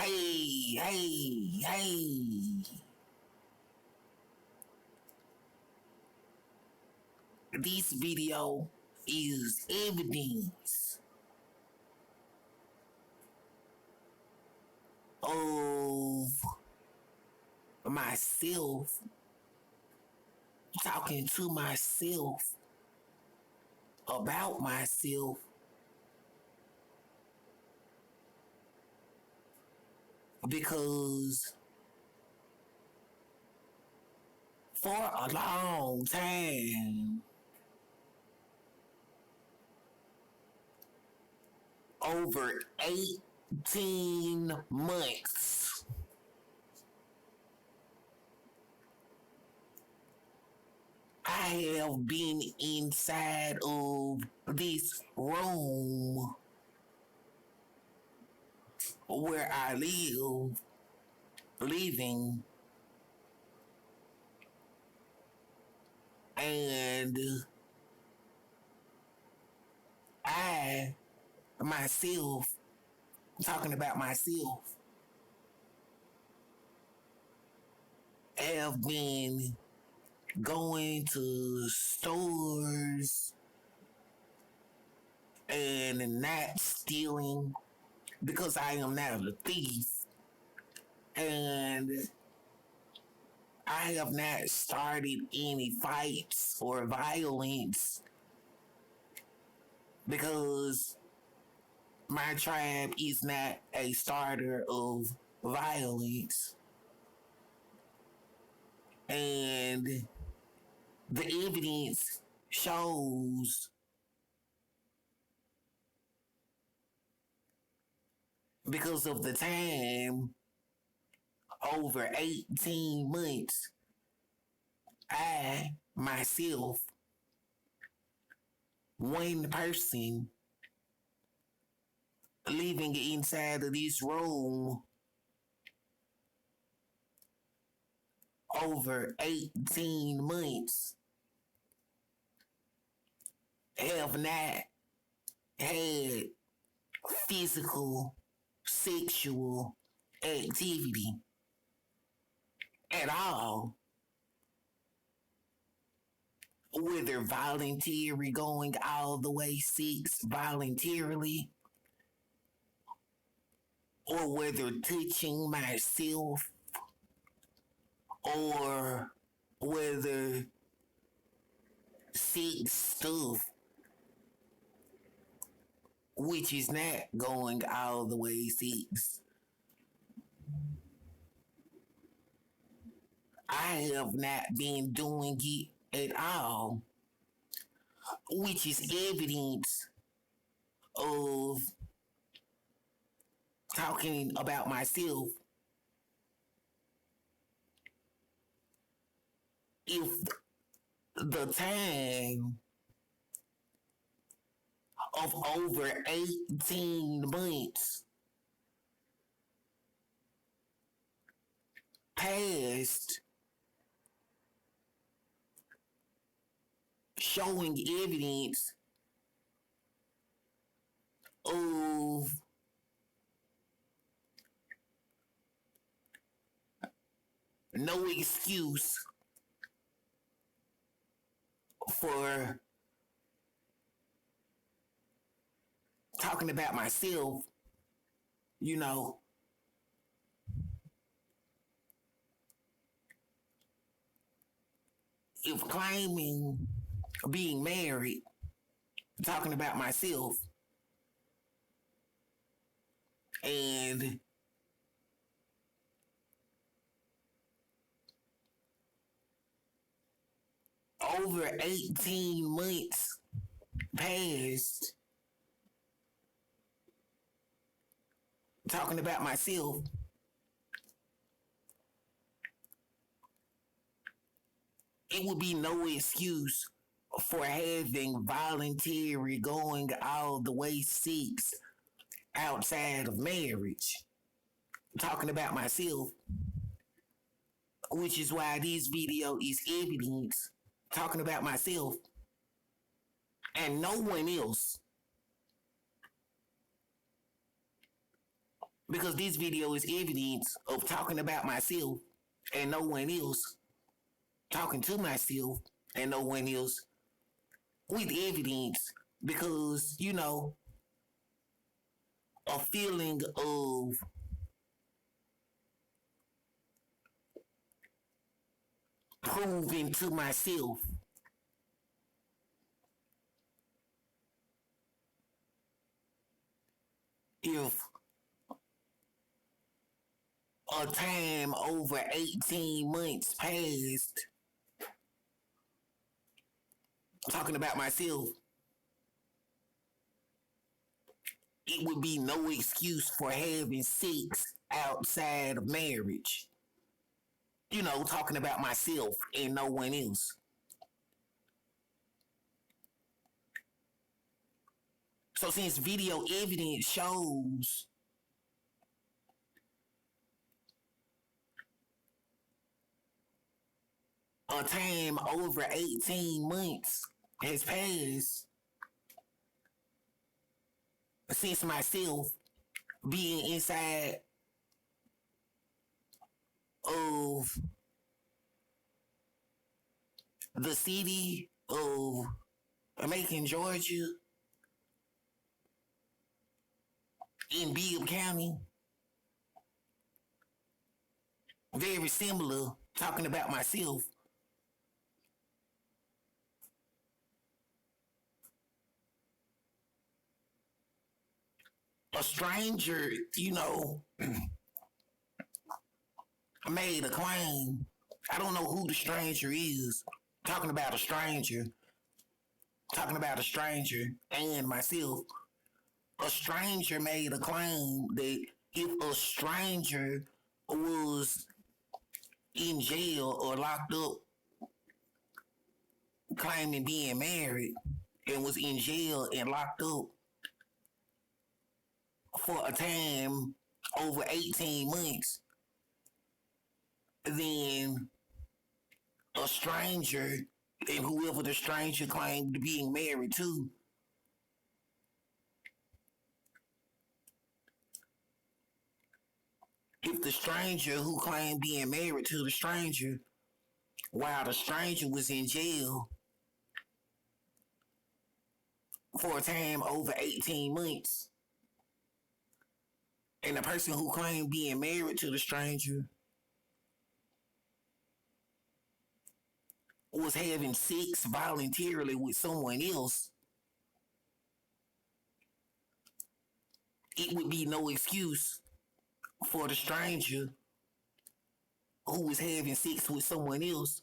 Hey. This video is evidence of myself talking to myself about myself because for a long time, over 18 months, I have been inside of this room where I living, and I, myself, talking about myself, have been going to stores and not stealing because I am not a thief, and I have not started any fights or violence because my tribe is not a starter of violence. And the evidence shows because of the time, over 18 months, I, myself, one person living inside of this room over 18 months have not had physical, sexual activity at all. Whether voluntary, going all the way 6 voluntarily, or whether touching myself, or whether sex stuff, which is not going all the way 6. I have not been doing it at all, which is evidence of talking about myself. If the time of over 18 months passed showing evidence of no excuse for talking about myself, you know, if claiming being married, talking about myself, and over 18 months passed talking about myself, it would be no excuse for having voluntary going all the way 6 outside of marriage. Talking about myself, which is why this video is evidence talking about myself and no one else. Because this video is evidence of talking about myself and no one else, talking to myself and no one else with evidence. Because, a feeling of proving to myself if a time over 18 months passed talking about myself, it would be no excuse for having sex outside of marriage. Talking about myself and no one else. So since video evidence shows a time over 18 months has passed since myself being inside of the city of Macon, Georgia, in Bibb County, very similar, talking about myself. A stranger, made a claim. I don't know who the stranger is. Talking about a stranger. Talking about a stranger and myself. A stranger made a claim that if a stranger was in jail or locked up claiming being married and was in jail and locked up for a time over 18 months, then a stranger and whoever the stranger claimed to being married to if the stranger who claimed being married to the stranger while the stranger was in jail for a time over 18 months, and the person who claimed being married to the stranger was having sex voluntarily with someone else, it would be no excuse for the stranger who was having sex with someone else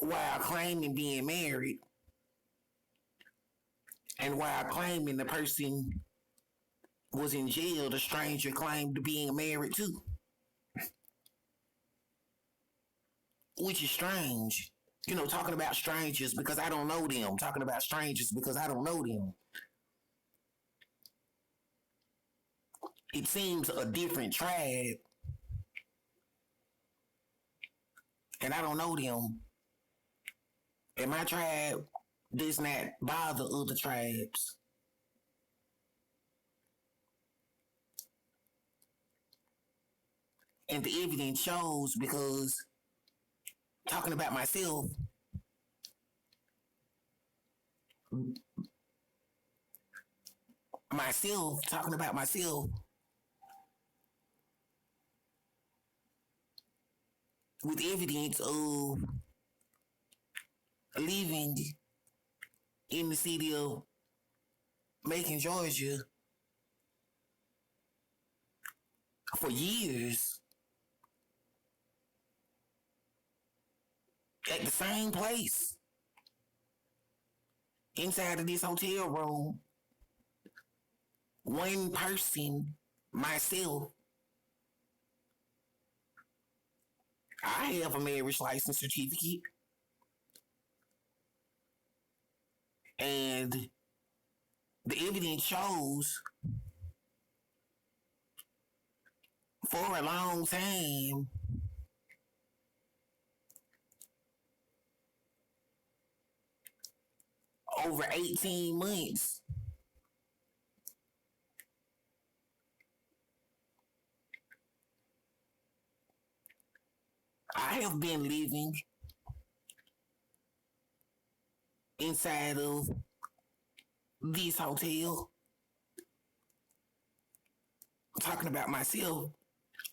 while claiming being married and while claiming the person was in jail, the stranger claimed to being married too. Which is strange. Talking about strangers because I don't know them. Talking about strangers because I don't know them. It seems a different tribe, and I don't know them. And my tribe does not bother other tribes. And the evidence shows because talking about talking about myself with evidence of living in the city of Macon, Georgia for years at the same place inside of this hotel room. One person, myself, I have a marriage license certificate. And the evidence shows for a long time over 18 months I have been living inside of this hotel, talking about myself,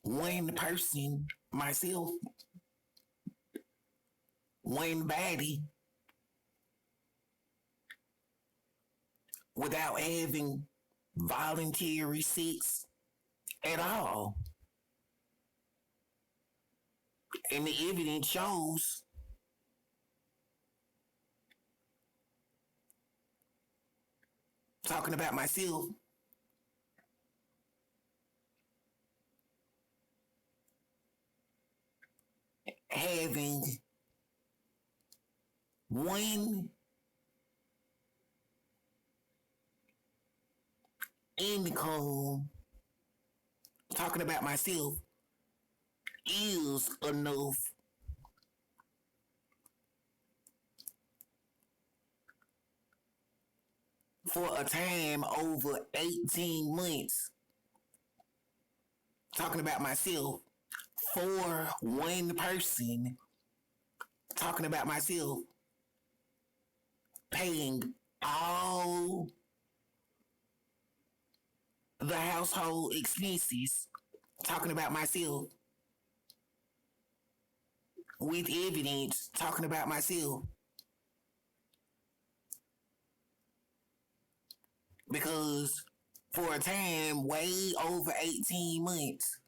one person, myself, one body, without having voluntary sex at all. And the evidence shows talking about myself having one income, talking about myself is enough for a time over 18 months, talking about myself for one person, talking about myself paying all the household expenses, talking about myself with evidence, talking about myself because for a time way over 18 months,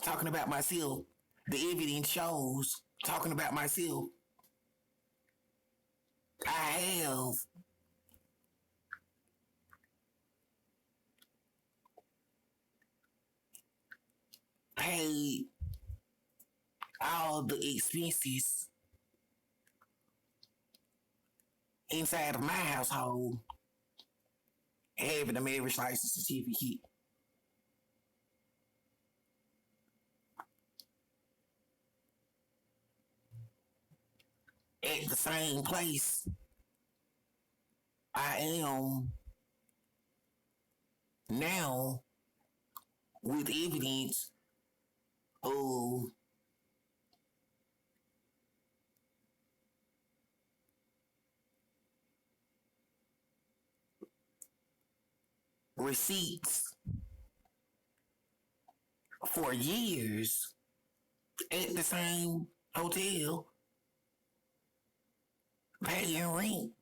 talking about myself, the evidence shows, talking about myself, I have paid all the expenses inside of my household, having a marriage license certificate. At the same place I am now with evidence of receipts for years at the same hotel paying rent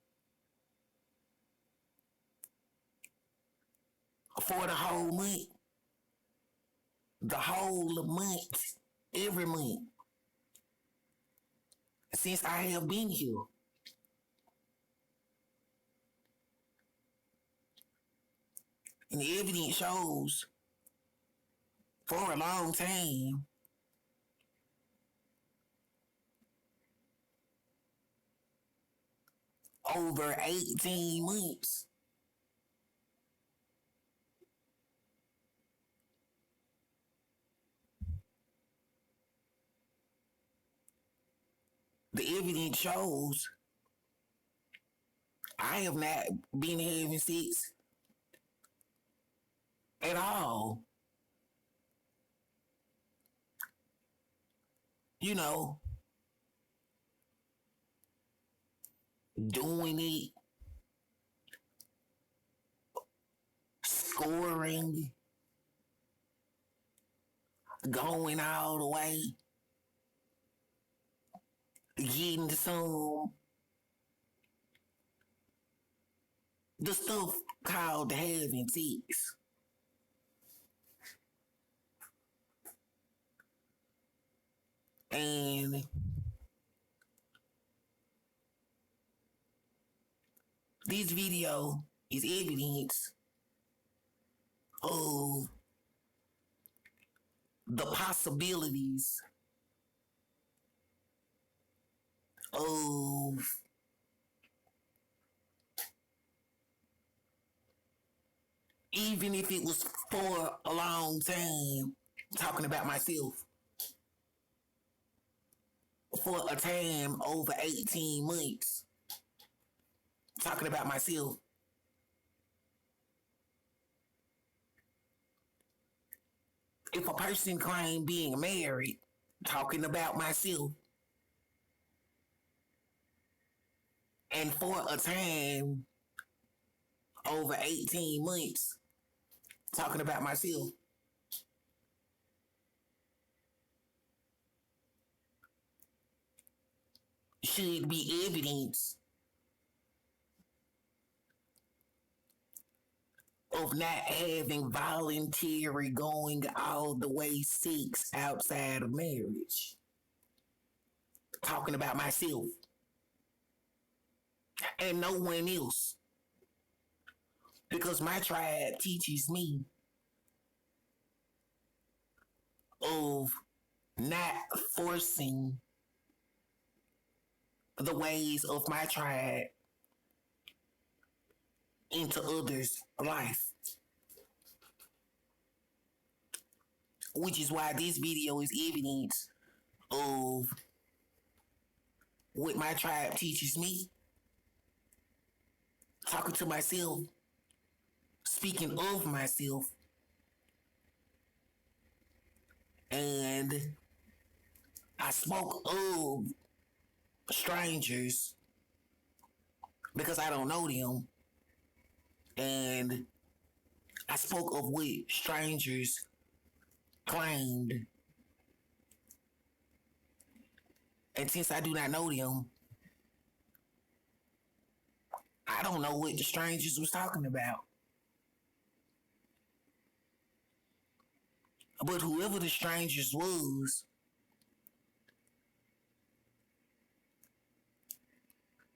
for the whole month, every month since I have been here. And the evidence shows for a long time, over 18 months, the evidence shows I have not been having sex at all. You know, doing it, scoring, going all the way, getting to some, the stuff called having sex. And this video is evidence of the possibilities of even if it was for a long time, talking about myself, for a time over 18 months, talking about myself. If a person claim being married, talking about myself. And for a time over 18 months, talking about myself should be evidence of not having voluntary going all the way sex outside of marriage. Talking about myself and no one else. Because my tribe teaches me of not forcing the ways of my tribe into others' life. Which is why this video is evidence of what my tribe teaches me. Talking to myself, speaking of myself, and I spoke of strangers because I don't know them, and I spoke of what strangers claimed. And since I do not know them, I don't know what the strangers was talking about. But whoever the strangers was,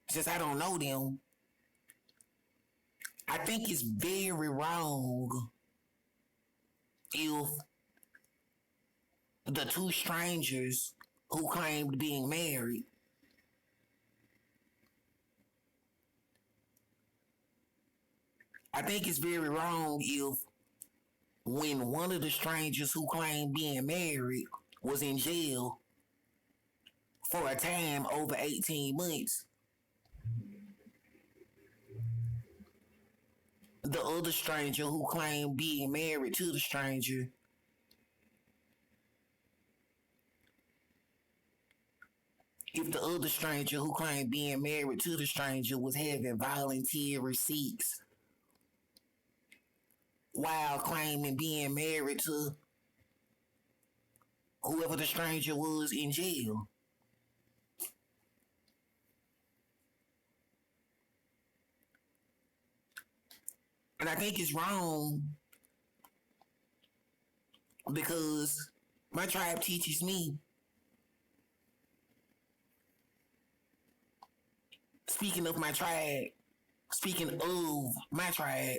since I don't know them, I think it's very wrong if the two strangers who claimed being married I think it's very wrong if when one of the strangers who claimed being married was in jail for a time over 18 months, the other stranger who claimed being married to the stranger if the other stranger who claimed being married to the stranger was having voluntary sex while claiming being married to whoever the stranger was in jail. And I think it's wrong because my tribe teaches me, speaking of my tribe, speaking of my tribe,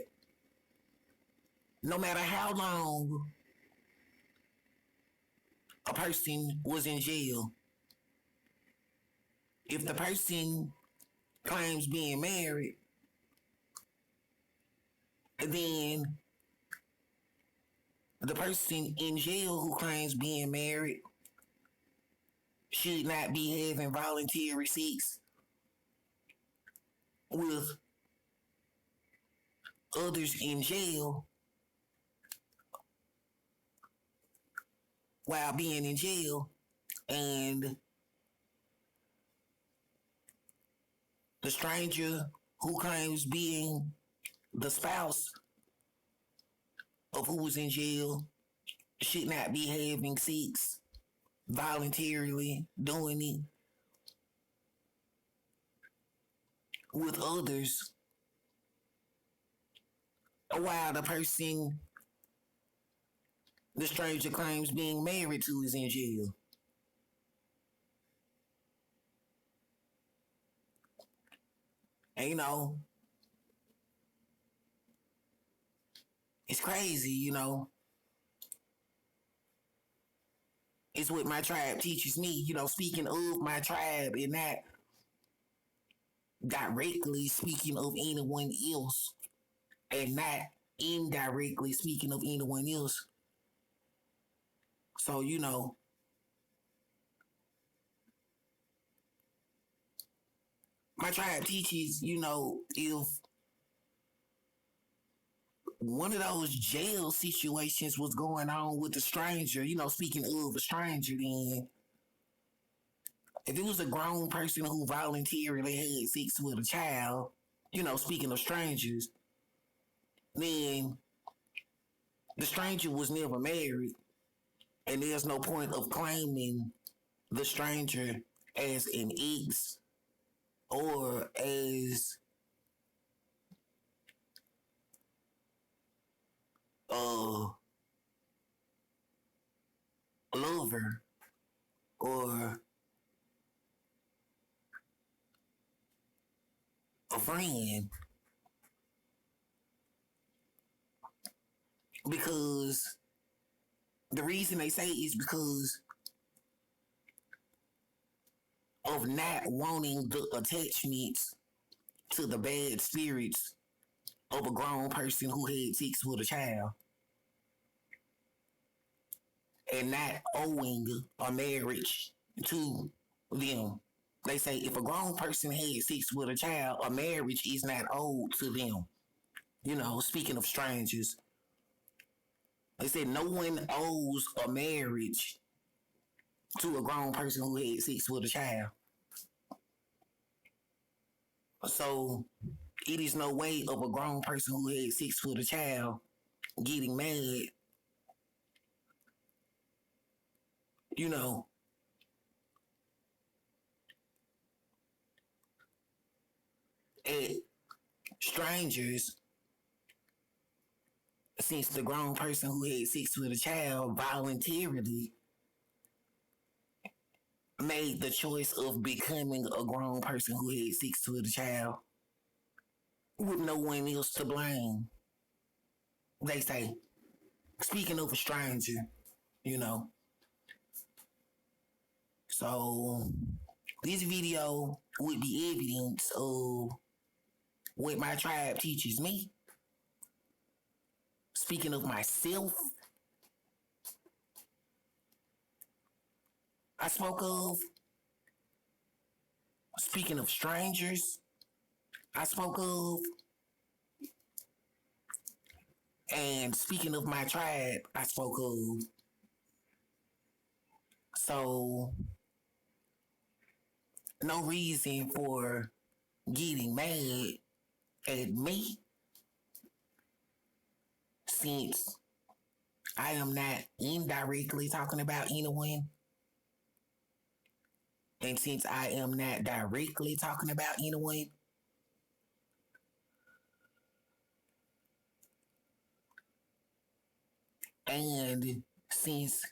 no matter how long a person was in jail, if the person claims being married, then the person in jail who claims being married should not be having voluntary sex with others in jail while being in jail, and the stranger who claims being the spouse of who was in jail should not be having sex voluntarily doing it with others while the person the stranger claims being married to is in jail. And it's crazy, It's what my tribe teaches me, speaking of my tribe and not directly speaking of anyone else and not indirectly speaking of anyone else. So, my tribe teaches, if one of those jail situations was going on with a stranger, speaking of a stranger, then If it was a grown person who voluntarily had sex with a child, speaking of strangers, then the stranger was never married, and there's no point of claiming the stranger as an ex or as a lover or a friend, because the reason they say is because of not wanting the attachments to the bad spirits of a grown person who had sex with a child and not owing a marriage to them. They say if a grown person had sex with a child, a marriage is not owed to them. Speaking of strangers, they said no one owes a marriage to a grown person who had sex with a child. So it is no way of a grown person who had sex with a child getting mad, you know, at strangers, since the grown person who had sex with a child voluntarily made the choice of becoming a grown person who had sex with a child with no one else to blame. They say, speaking of a stranger, you know. So this video would be evidence of what my tribe teaches me. Speaking of myself, I spoke of. Speaking of strangers, I spoke of. And speaking of my tribe, I spoke of. So, no reason for getting mad at me since I am not indirectly talking about anyone. And since I am not directly talking about anyone, and since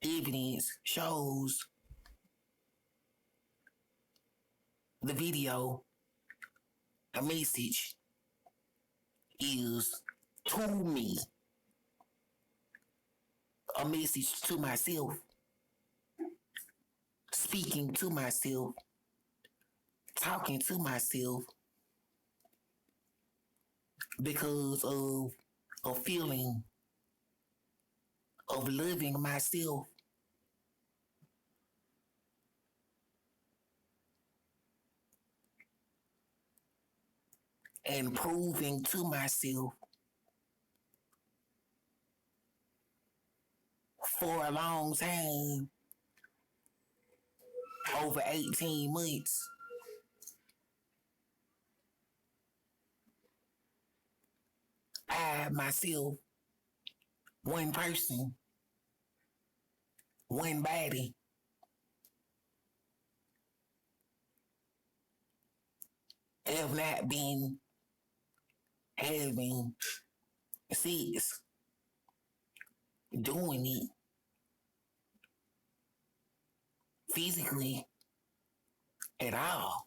evidence shows the video, the message is to me, a message to myself, speaking to myself, talking to myself because of a feeling of loving myself and proving to myself for a long time, over 18 months, I myself, one person, one body, have not been having sex, doing it physically at all.